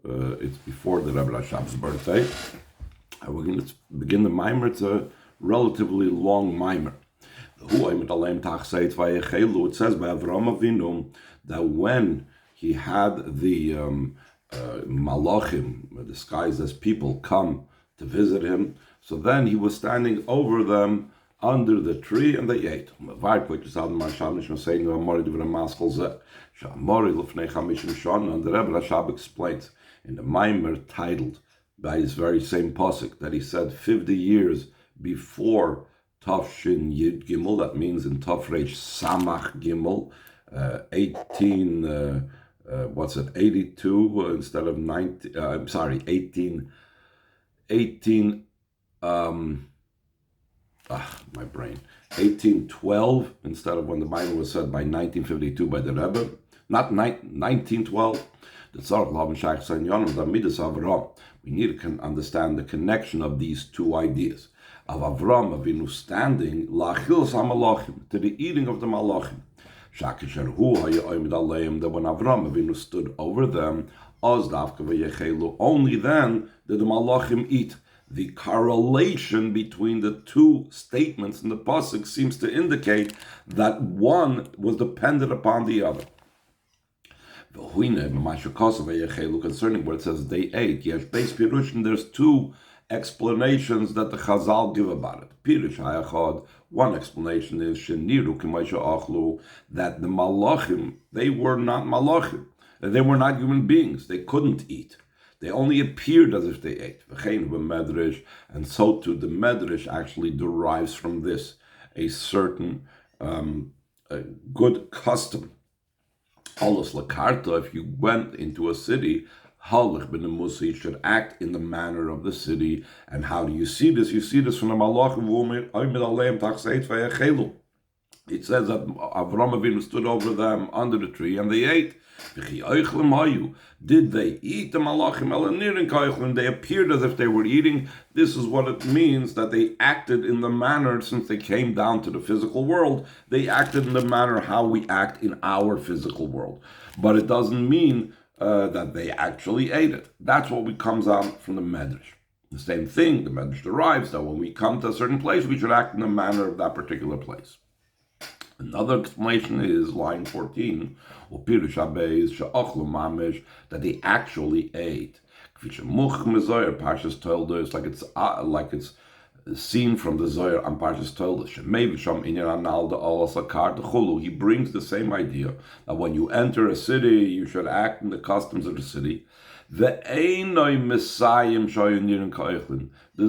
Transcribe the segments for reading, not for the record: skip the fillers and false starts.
It's before the Rebbe Rashab's birthday. We're going to begin the mimer. It's a relatively long mimer. It says by Avraham Avinu that when he had the malachim, disguised as people, come to visit him, so then he was standing over them under the tree and they ate. And the Rebbe Rashab explains in the mimer titled by his very same pasuk that he said 50 years before Tafshin Yid Gimel, that means in Tafresh Samach Gimel, 82 instead of 19, 1812 instead of when the Bible was said by 1952 by the Rebbe, not 1912. We need to understand the connection of these two ideas. Of Avraham Avinu standing to the eating of the malachim. Choled Alehem, that when Avraham Avinu stood over them, only then did the malachim eat. The correlation between the two statements in the pasuk seems to indicate that one was dependent upon the other. Concerning where it says they ate, there's two explanations that the Chazal give about it. One explanation is that the malachim, they were not malachim. They were not human beings. They couldn't eat. They only appeared as if they ate. And so too, the medrash actually derives from this a certain a good custom. If you went into a city, you should act in the manner of the city. And how do you see this? You see this from the malachim. It says that Avraham Avinu stood over them under the tree and they ate. Did they eat the malachim? They appeared as if they were eating. This is what it means that they acted in the manner, since they came down to the physical world, they acted in the manner how we act in our physical world. But it doesn't mean that they actually ate it. That's what comes out from the medrash. The same thing, the medrash derives that when we come to a certain place, we should act in the manner of that particular place. Another explanation is line 14, that they actually ate. Parshas Toldos, like it's seen from the Zohar on Parshas Toldos. He brings the same idea that when you enter a city, you should act in the customs of the city. The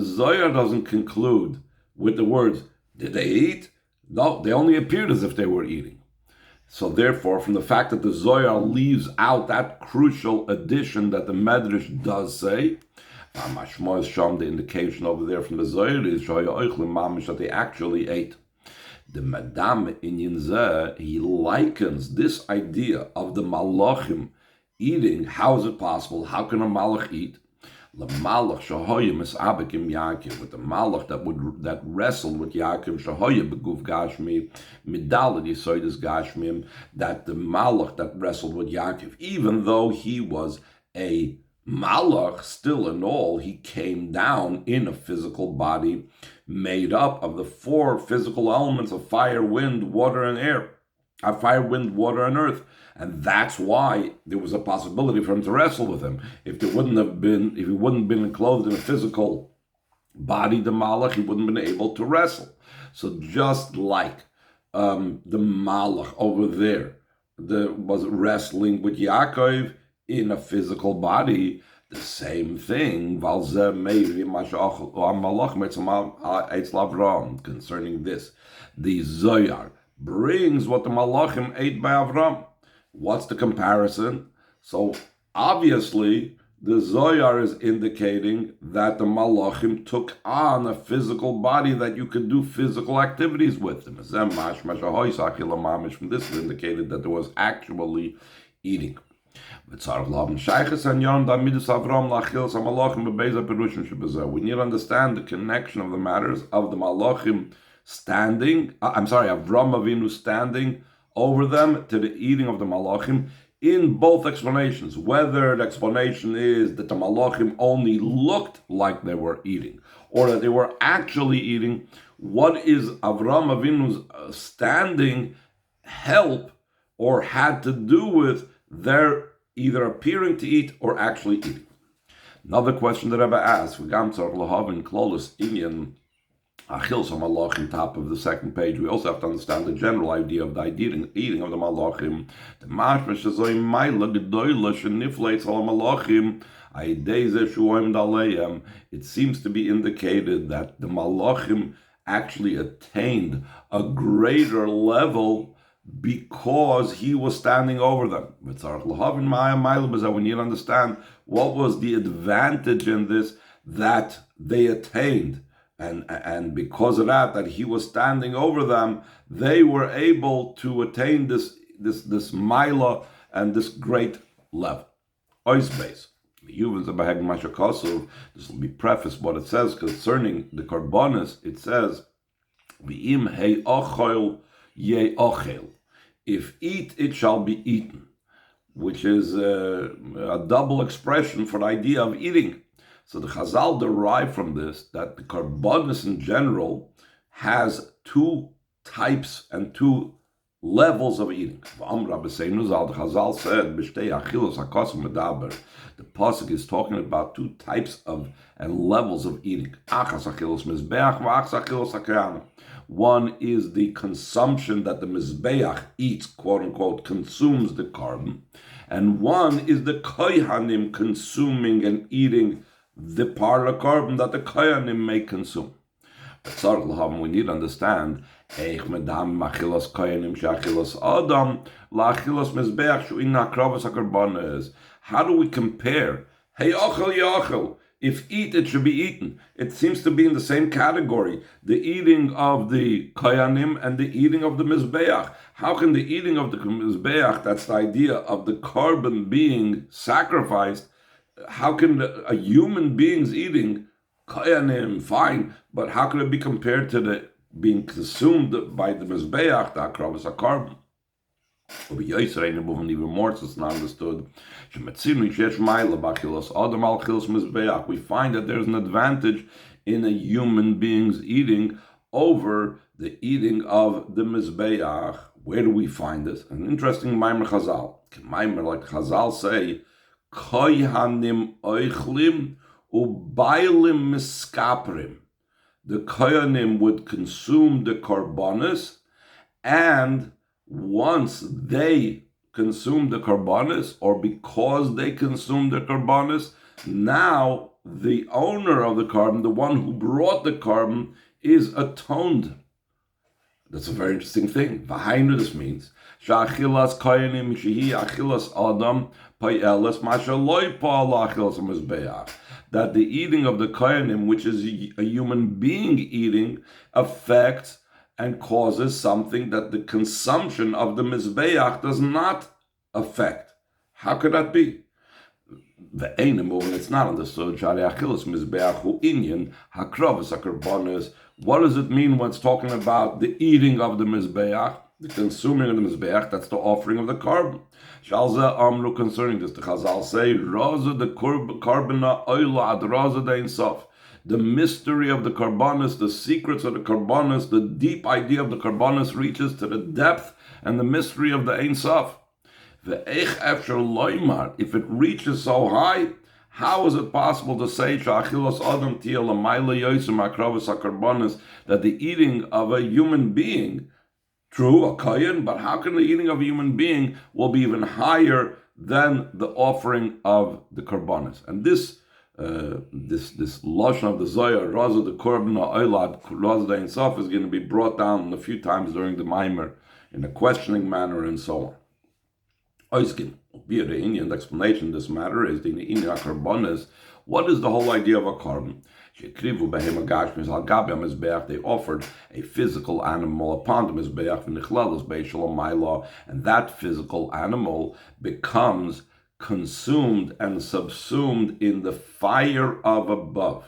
Zohar doesn't conclude with the words, did they eat? No, they only appeared as if they were eating. So therefore, from the fact that the Zohar leaves out that crucial addition that the Medrash does say, the indication over there from the Zohar is that they actually ate. The Madam in Yinzeh, he likens this idea of the malachim eating. How is it possible? How can a malach eat? The malach shahoyim is abekim Yaakov, with the malach that wrestled with Yaakov shahoyim beguf gashmi midalad yisoides gashmim, that the malach that wrestled with Yaakov, even though he was a malach, still in all he came down in a physical body made up of the four physical elements of fire, wind, water, and air. Fire, wind, water, and earth. And that's why there was a possibility for him to wrestle with him. If he wouldn't been clothed in a physical body, the malach, he wouldn't have been able to wrestle. So just like the malach over there was wrestling with Yaakov in a physical body, the same thing concerning this. The Zohar brings what the malachim ate by Avram. What's the comparison? So obviously the Zohar is indicating that the malachim took on a physical body that you could do physical activities with. From this is indicated that there was actually eating. We need to understand the connection of the matters of the malachim standing, Avram Avinu standing over them to the eating of the malachim in both explanations, whether the explanation is that the Malachim only looked like they were eating, or that they were actually eating, what is Avram Avinu's standing help or had to do with their either appearing to eat or actually eating? Another question that Rebbe asked, in Klolos Inyan Achilles Malachim, top of the second page. We also have to understand the general idea of the eating of the Malachim. The Mashmash is a Maila Gedoyla Sheniflates al Malachim. علیهم. It seems to be indicated that the Malachim actually attained a greater level because he was standing over them. We need to understand what was the advantage in this that they attained. And because of that he was standing over them, they were able to attain this Maila and this great level. Oisbeis. This will be prefaced what it says concerning the Karbonis. It says, V'im hei ochel ye ochel. If eat, it shall be eaten, which is a double expression for the idea of eating. So the Chazal derive from this that the Karbonis in general has two types and two levels of eating. The Chazal said, the pasuk is talking about two types of and levels of eating. One is the consumption that the Mizbeach eats, quote unquote, consumes the carbon, and one is the Kohanim consuming and eating the part of the carbon that the Kohanim may consume. We need to understand how do we compare? If eat, it should be eaten. It seems to be in the same category, the eating of the Kohanim and the eating of the Mizbeach. How can the eating of the Mizbeach, that's the idea of the carbon being sacrificed, how can a human being's eating Kohanim, fine, but how can it be compared to the being consumed by the Mizbeach, the Akravas HaKarbon? Even more, it's not understood. We find that there's an advantage in a human being's eating over the eating of the Mizbeach. Where do we find this? An interesting Maimer Chazal. Maimer, like Chazal say, Kohanim oichlim ubailim miskaprim. The Kohanim would consume the Karbonis, and once they consume the Karbonis, or because they consume the Karbonis, now the owner of the carbon, the one who brought the carbon, is atoned. That's a very interesting thing. V'hainu, this means sha'achilas kohanim shehi achilas adam payeles mashaloi pa'al achilas mizbeach. That the eating of the kohanim, which is a human being eating, affects and causes something that the consumption of the Mizbeach does not affect. How could that be? The Einam, it's not understood. What does it mean when it's talking about the eating of the Mizbeach, the consuming of the Mizbeach? That's the offering of the carbon. Shalza Amru, concerning this, the Chazal say, Raza the Karbana Oila ad Raza de Insof. The mystery of the Karbonis, the secrets of the Karbonis, the deep idea of the Karbonis reaches to the depth and the mystery of the Ein Sof. If it reaches so high, how is it possible to say that the eating of a human being, true, a kohen, but how can the eating of a human being will be even higher than the offering of the Karbonis? And this lashon of the Zohar, Raza the Korban Oilad, Raza the Ein Sof, is going to be brought down a few times during the Maimer in a questioning manner and so on. Oiskin, the Indian explanation of this matter is the Indian Karbonis. What is the whole idea of a carbon? They offered a physical animal upon the Mizbeach, and that physical animal becomes consumed and subsumed in the fire of above.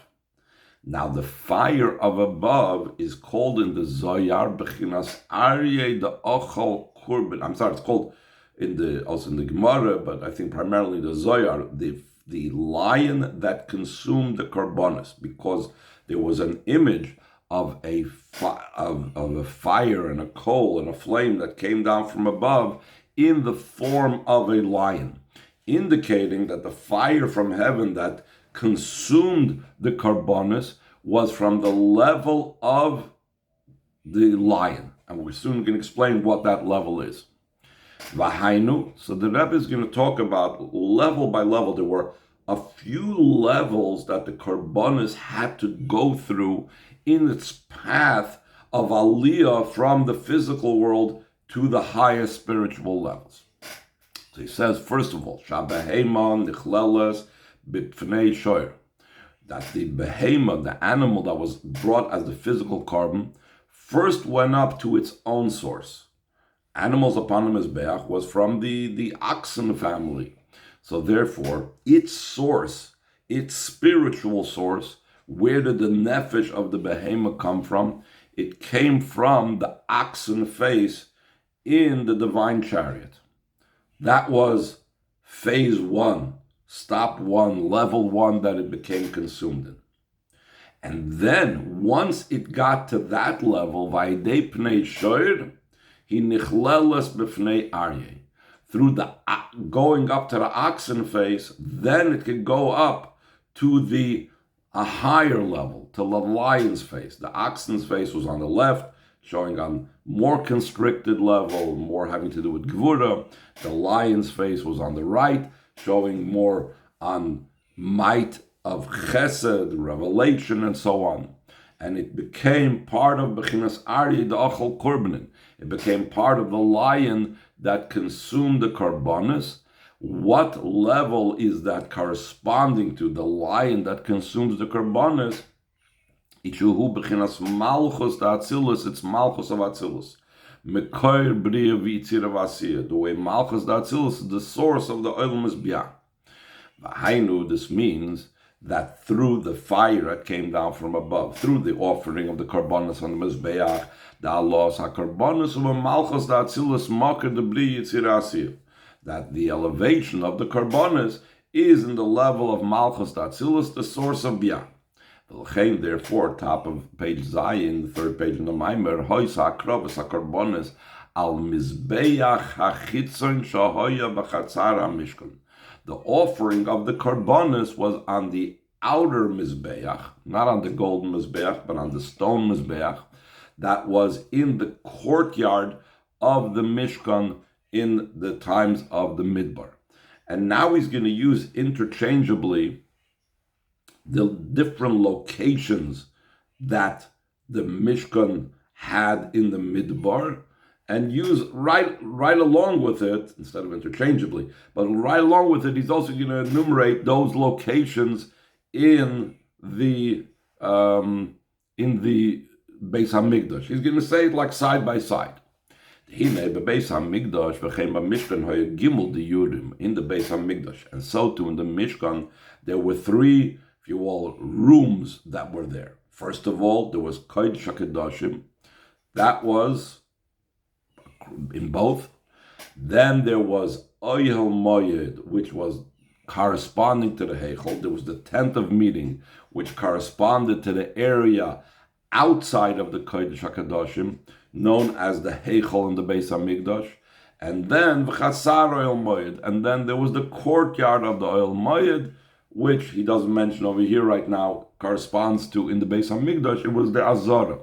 Now the fire of above is called in the Zohar Bechinas Aryeh the Ochel Kurban. It's called also in the Gemara, but I think primarily the Zohar, the lion that consumed the karbonis, because there was an image of a fire and a coal and a flame that came down from above in the form of a lion, indicating that the fire from heaven that consumed the karbonis was from the level of the lion. And we're soon going to explain what that level is. Vahainu. So the Rebbe is going to talk about level by level. There were a few levels that the karbonis had to go through in its path of aliyah from the physical world to the highest spiritual levels. So he says, first of all, Shabahema nichleles b'pnei shoyer, that the behema, the animal that was brought as the physical carbon, first went up to its own source. Animals upon the Mizbeach was from the oxen family. So therefore, its source, its spiritual source, where did the nefesh of the behema come from? It came from the oxen face in the divine chariot. That was phase 1, stop 1, level 1 that it became consumed in. And then, once it got to that level, Vaidei pnei shoyer, he nichleles b'fnei aryeh. Through the going up to the oxen face, then it could go up to a higher level, to the lion's face. The oxen's face was on the left, showing on more constricted level, more having to do with gvura. The lion's face was on the right, showing more on might of chesed, revelation, and so on. And it became part of Bechinas Aryeh Da'achol Korbanin. It became part of the lion that consumed the karbonis. What level is that corresponding to? The lion that consumes the karbonis, Ichuhu Bechinas Malchus Da'atzilus, it's Malchus of Atzilus. Mekoir B'riya V'yitzir V'asiyah. The way Malchus Da'atzilus is the source of the Olam Mizbeach. V'hainu, this means that through the fire that came down from above, through the offering of the karbonis on the Mizbeach, the Allah's HaKarbonis of a Malchus Da'atzilus Makar Debri Yitzir Asiyah, that the elevation of the karbonis is in the level of Malchus Da'atzilus, the source of Biyah. Therefore, top of page Zayin, the third page in the Maimer, Hois HaKrovas HaKarbonis Al Mizbeach HaChitzon Shahoya B'chatzar HaMishkan. The offering of the karbonis was on the outer Mizbeach, not on the golden Mizbeach, but on the stone Mizbeach, that was in the courtyard of the Mishkan in the times of the Midbar. And now he's going to use interchangeably the different locations that the Mishkan had in the Midbar, and use right along with it, instead of interchangeably, but right along with it, he's also going to enumerate those locations in the Beis Hamikdash. He's going to say it like side by side. In the Beis Hamikdash, and so too in the Mishkan, there were 3, if you will, rooms that were there. First of all, there was Kodesh HaKadoshim. That was in both. Then there was Oyel Moyed, which was corresponding to the Heichel. There was the tent of meeting, which corresponded to the area outside of the Kodesh HaKadoshim, known as the Heichel in the Beis HaMikdash. And then V'chatzar Oyel Moyed, and then there was the courtyard of the Oyel Moyed, which he doesn't mention over here right now, corresponds to in the Beis HaMikdash. It was the Azara.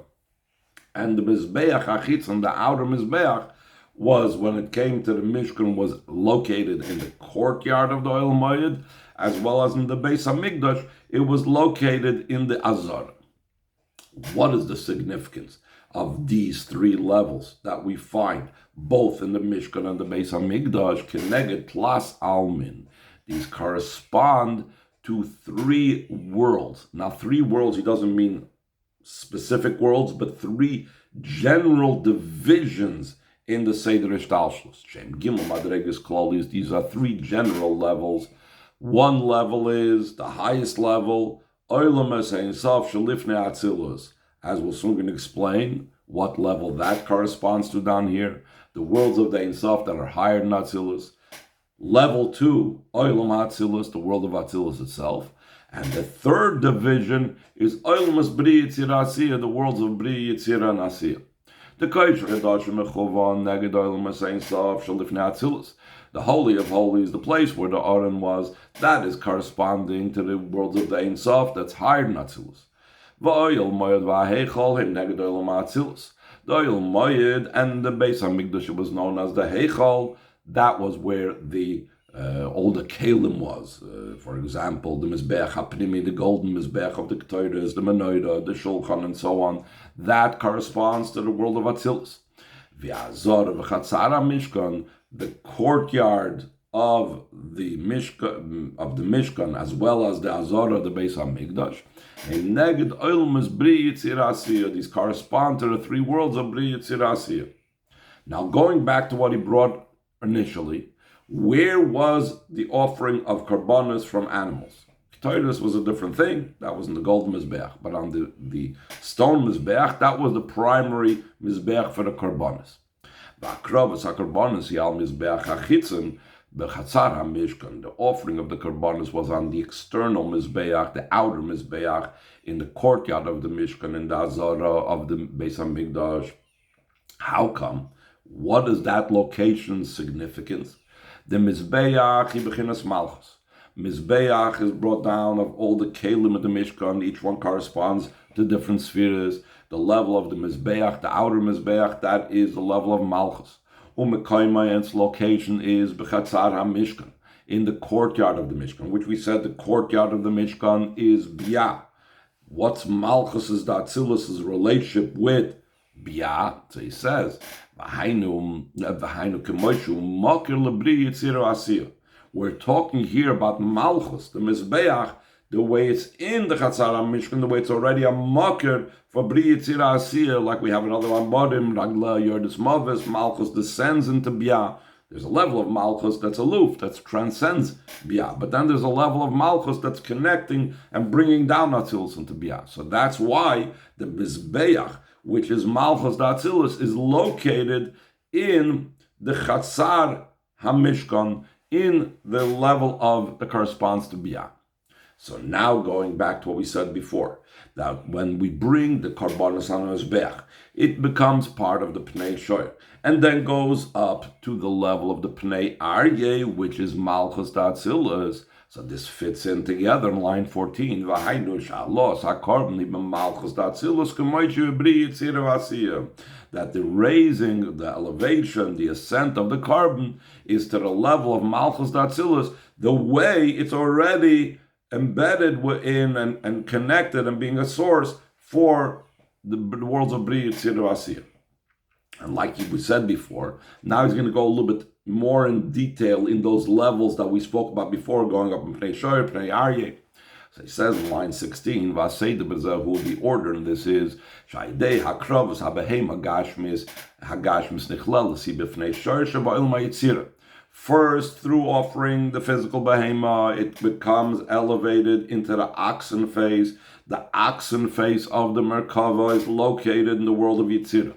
And the Mizbeach HaChitzon, the outer Mizbeach, was, when it came to the Mishkan, was located in the courtyard of the Oyel Moed, as well as in the Beis HaMikdash, it was located in the Azara. What is the significance of these 3 levels that we find both in the Mishkan and the Beis HaMikdash? Keneged Tlas Almin. These correspond to 3 worlds. Now, 3 worlds, he doesn't mean specific worlds, but 3 general divisions in the Seder Ishtalshlus. Shem Gimel Madreges Klolis. These are 3 general levels. One level is the highest level, Olam Ein Sof Shalifnei Atzilus, as we'll soon explain what level that corresponds to down here. the worlds of the Ein Sof that are higher than Atzilus. Level 2, Olam Atzilus, the world of Atzilus itself. And the third division is Olam Bri Yitzira Asiya, the worlds of Bri Yitzira and Asiya. The Holy of Holies, the place where the Aron was, that is corresponding to the worlds of the Ein Sof, that's higher than Atzilus. The Oyel Moyed and the Beis HaMikdash was known as the Heichal. That was where the all the Kalim was. For example, the Mizbeach HaPnimi, the golden Mizbeach of the Ketores, the Menorah, the Shulchan, and so on. That corresponds to the world of Atzilus. V'Azor v'Chatzara Mishkan, the courtyard of the Mishkan, as well as the Azor of the Beis HaMikdash. And Neged Oilmas Bri Yitzira Asiya. These correspond to the three worlds of Bri Yitzira Asiya. Now, going back to what he brought initially, where was the offering of karbanos from animals? Ketores was a different thing. That was in the golden mizbeach. But on the stone mizbeach, that was the primary mizbeach for the karbanos. V'akravas ha-karbanos yal mizbeach ha-chitzon b'chatzar ha-mishkan. The offering of the karbanos was on the external mizbeach, the outer mizbeach, in the courtyard of the Mishkan, in the Azara of the Beis HaMikdash. How come? What is that location's significance? The Mizbeach, Bechinas Malchus. Mizbeach is brought down of all the Kalim of the Mishkan. Each one corresponds to different spheres. The level of the Mizbeach, the outer Mizbeach, that is the level of Malchus. Umekoima, and its location is Bechatzar HaMishkan, in the courtyard of the Mishkan, which we said the courtyard of the Mishkan is Bia. What's Malchus's, the Atzilus' relationship with Bia? So he says, we're talking here about Malchus, the Mizbeach, the way it's in the Chatzar HaMishkan, the way it's already a makir for Bri Yitzira Asiya, like we have another one, Bodim, Ragla, Yordis Mavis, Malchus descends into Bia. There's a level of Malchus that's aloof, that transcends Bia. But then there's a level of Malchus that's connecting and bringing down Atzilus into Bia. So that's why the Mizbeach, which is Malchus Atzilus, is located in the Chatzar HaMishkan, in the level of that corresponds to Bia. So now going back to what we said before, that when we bring the Karbanos on Mizbeach, it becomes part of the Pnei Shoyer, and then goes up to the level of the Pnei Aryeh, which is Malchus Atzilus. So this fits in together in line 14. That the raising, the elevation, the ascent of the carbon is to the level of Malchus Atzilus, the way it's already embedded in and connected and being a source for the worlds of Bri Yitzira Asiya. And like we said before, now he's going to go a little bit more in detail in those levels that we spoke about before, going up in Pnei Shoyer, Pnei Aryeh. So he says in line 16, who the order in this is, first, through offering the physical behema, it becomes elevated into the oxen phase. The oxen phase of the Merkava is located in the world of Yitzira.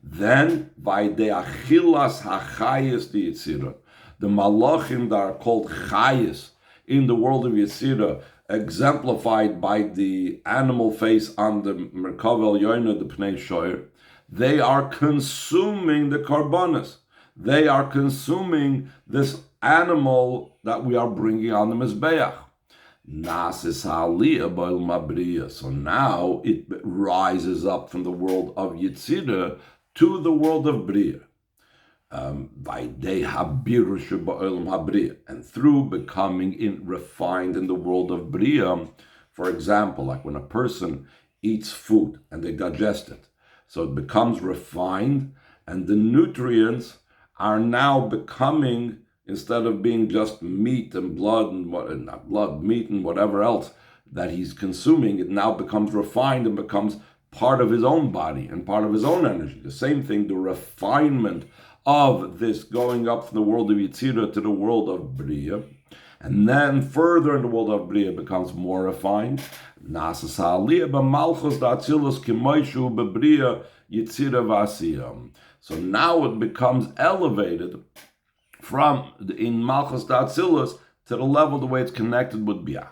Then, by the achilas hachayis the Yitzira, the malachim that are called chayis in the world of Yitzira, exemplified by the animal face on the Merkava Elyono, the Pnei Shoyer, they are consuming the karbanos. They are consuming this animal that we are bringing on the Mizbeach. So now it rises up from the world of Yitzira to the world of Bria. And through becoming refined in the world of Bria, for example, like when a person eats food and they digest it, so it becomes refined, and the nutrients are now becoming, instead of being just meat and blood and meat and whatever else that he's consuming, it now becomes refined and becomes part of his own body and part of his own energy. The same thing, the refinement of this going up from the world of Yitzira to the world of Bria, and then further in the world of Bria becomes more refined. So now it becomes elevated from in Malchus Datzilus to the level the way it's connected with Bia.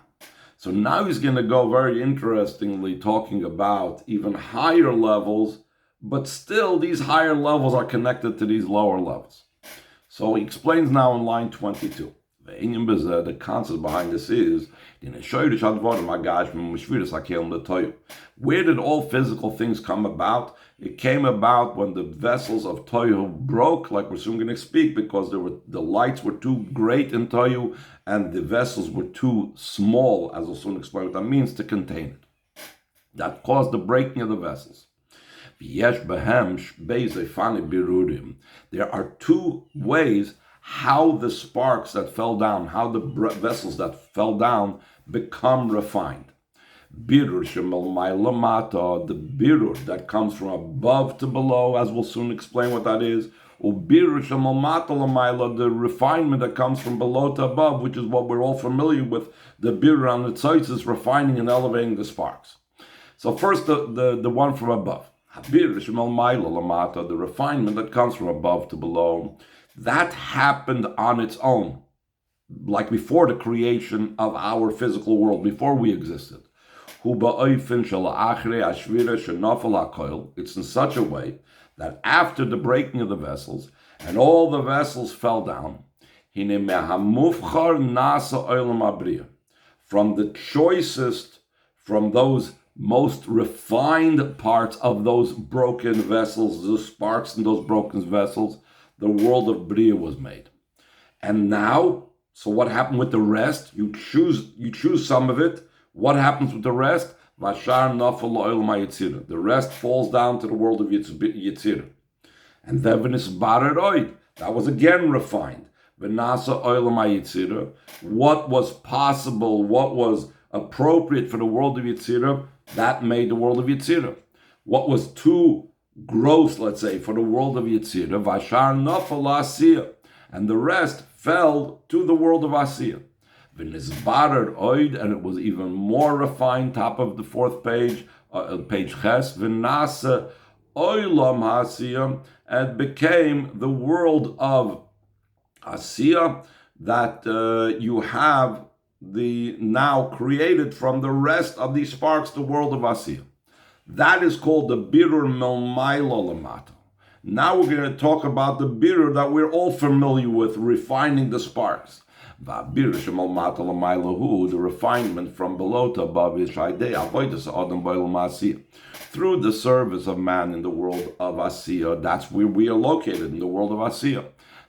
So now he's going to go very interestingly talking about even higher levels, but still these higher levels are connected to these lower levels. So he explains now in line 22. The concept behind this is where did all physical things come about? It came about when the vessels of Tohu broke, like we're soon going to speak, because the lights were too great in Tohu and the vessels were too small, as we'll soon explain what that means, to contain it. That caused the breaking of the vessels. There are two ways how the sparks that fell down, how the vessels that fell down become refined. Birur shemal the birur that comes from above to below, as we'll soon explain what that is. Birur shemal the refinement that comes from below to above, which is what we're all familiar with. The birur on the tzitz is refining and elevating the sparks. So first, the one from above. Birur shemal the refinement that comes from above to below. That happened on its own, like before the creation of our physical world, before we existed. It's in such a way that after the breaking of the vessels, and all the vessels fell down, from the choicest, from those most refined parts of those broken vessels, the sparks in those broken vessels, the world of Bria was made. And now, so what happened with the rest? You choose some of it. What happens with the rest? The rest falls down to the world of Yitzir. And then that was again refined. What was possible, what was appropriate for the world of Yitzir, that made the world of Yitzir. What was too gross, let's say, for the world of Yitzira, Vashar Nafal Asiya, and the rest fell to the world of Asiya. V'nizbarer oid, and it was even more refined, top of the fourth page, page Ches, V'nasa oilam Asiya, and became the world of Asiya that you have the now created from the rest of these sparks, the world of Asiya. That is called the birur melmailo lamato. Now we're going to talk about the birur that we're all familiar with, refining the sparks. The refinement from below to above is through the service of man in the world of Asiya. That's where we are located, in the world of Asiya.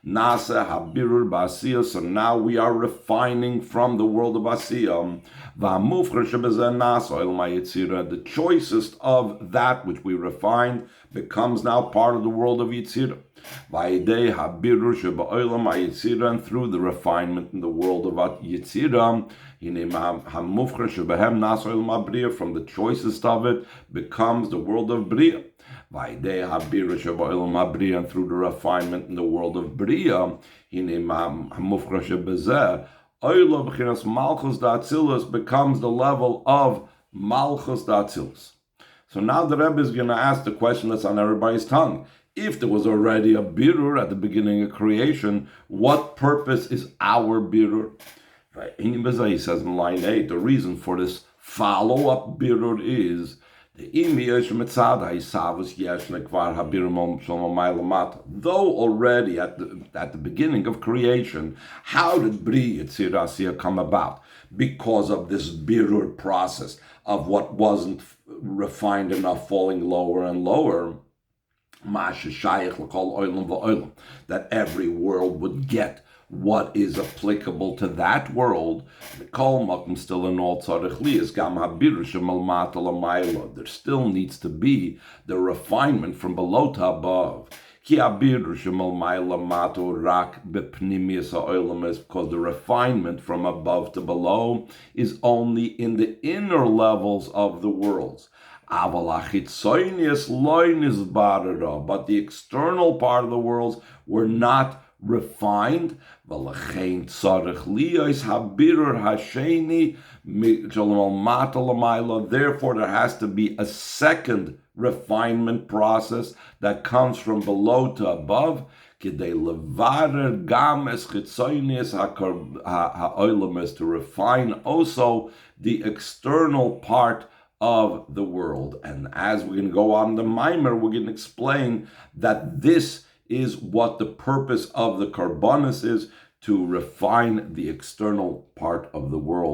Nasa habirur ba'asiya. So now we are refining from the world of Asiya. The choicest of that which we refined becomes now part of the world of Yitzira. And through the refinement in the world of Yitzira, from the choicest of it becomes the world of Bria. And through the refinement in the world of Bria, Malchus Datzilus becomes the level of Malchus Datzilus. So now the Rebbe is going to ask the question that's on everybody's tongue. If there was already a birur at the beginning of creation, what purpose is our birur? He says in line 8, the reason for this follow-up birur is though already at the beginning of creation, how did Bri Yitzir Asiya come about? Because of this birur process of what wasn't refined enough falling lower and lower, that every world would get what is applicable to that world. There still needs to be the refinement from below to above. Because the refinement from above to below is only in the inner levels of the worlds. But the external part of the worlds were not refined. V'lachein tzarich liyos habirur hasheni shalom mata l'mayla. Therefore, there has to be a second refinement process that comes from below to above. Kidei levarer gam es chitzonius ha'olam, to refine also the external part of the world. And as we're going to go on the mimer, we're going to explain that this is what the purpose of the karbonis is, to refine the external part of the world.